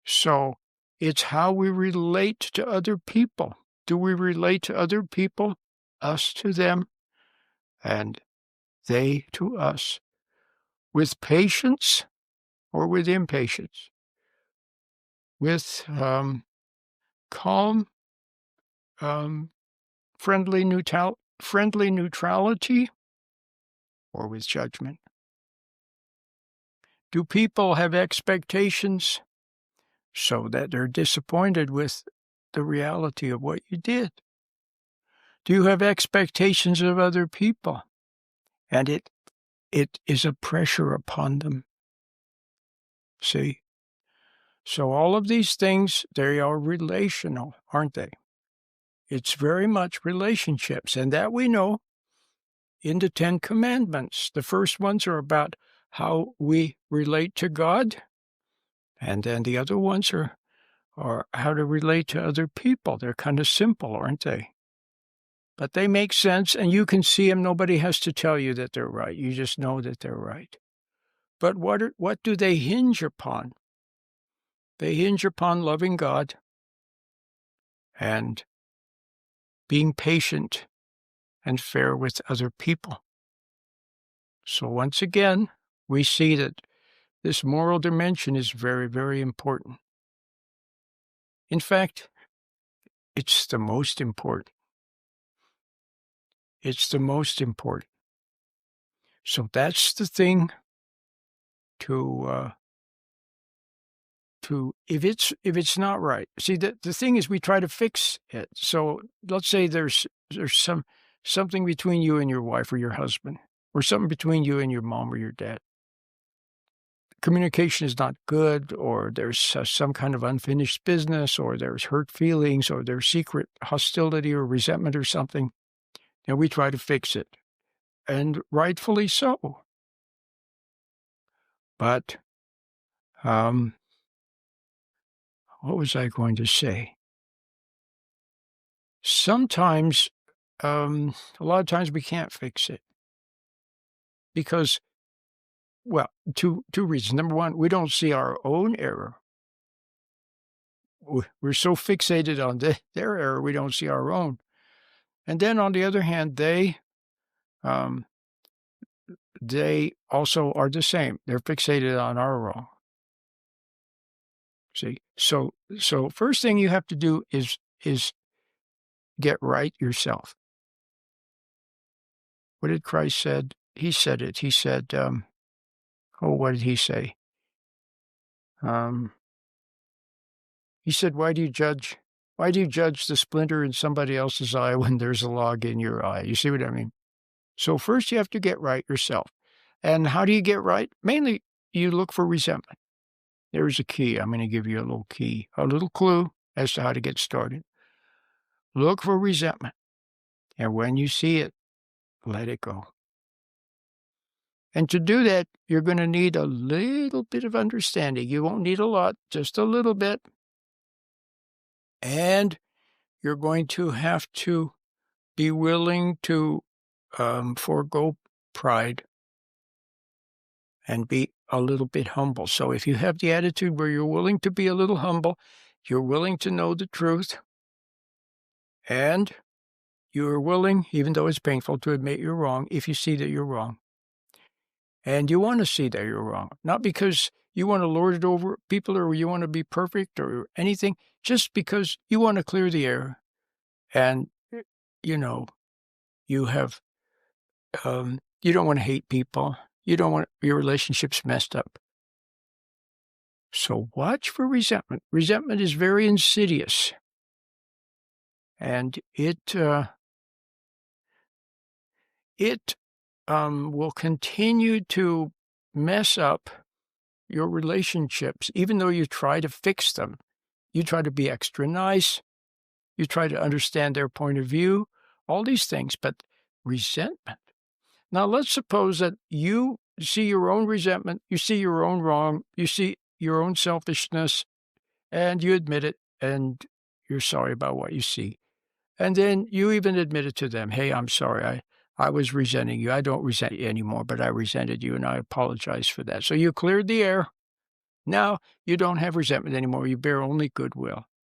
So it's how we relate to other people. Do we relate to other people, us to them, and they to us, with patience or with impatience, with calm, um, friendly neutrality, or with judgment? Do people have expectations so that they're disappointed with the reality of what you did? Do you have expectations of other people, and it is a pressure upon them? See? So all of these things, they are relational, aren't they? It's very much relationships, and that we know in the Ten Commandments. The first ones are about how we relate to God, and then the other ones are how to relate to other people. They're kind of simple, aren't they? But they make sense, and you can see them. Nobody has to tell you that they're right. You just know that they're right. But what do they hinge upon? They hinge upon loving God and being patient and fair with other people. So once again, we see that this moral dimension is very, very important. In fact, it's the most important. It's the most important. So that's the thing to if it's not right. See, the thing is we try to fix it. So let's say there's something between you and your wife or your husband, or something between you and your mom or your dad. Communication is not good, or there's some kind of unfinished business, or there's hurt feelings, or there's secret hostility or resentment or something. And we try to fix it, and rightfully so. But what was I going to say? Sometimes, a lot of times we can't fix it because, well, two reasons. Number one, we don't see our own error. We're so fixated on their error, we don't see our own. And then on the other hand, they also are the same. They're fixated on our wrong. See, so first thing you have to do is get right yourself. What did Christ said? He said it. He said, what did he say? He said, why do you judge the splinter in somebody else's eye when there's a log in your eye? You see what I mean? So first you have to get right yourself. And how do you get right? Mainly, you look for resentment. There's a key. I'm going to give you a little key, a little clue as to how to get started. Look for resentment. And when you see it, let it go. And to do that, you're going to need a little bit of understanding. You won't need a lot, just a little bit. And you're going to have to be willing to forego pride and be a little bit humble. So if you have the attitude where you're willing to be a little humble, you're willing to know the truth, and you're willing, even though it's painful, to admit you're wrong if you see that you're wrong. And you want to see that you're wrong, not because you want to lord it over people or you want to be perfect or anything, just because you want to clear the air. And, you have, you don't want to hate people. You don't want your relationships messed up. So watch for resentment. Resentment is very insidious. And it will continue to mess up your relationships, even though you try to fix them. You try to be extra nice. You try to understand their point of view, all these things, but resentment. Now, let's suppose that you see your own resentment, you see your own wrong, you see your own selfishness, and you admit it, and you're sorry about what you see. And then you even admit it to them. Hey, I'm sorry. I was resenting you. I don't resent you anymore, but I resented you, and I apologize for that. So you cleared the air. Now you don't have resentment anymore. You bear only goodwill.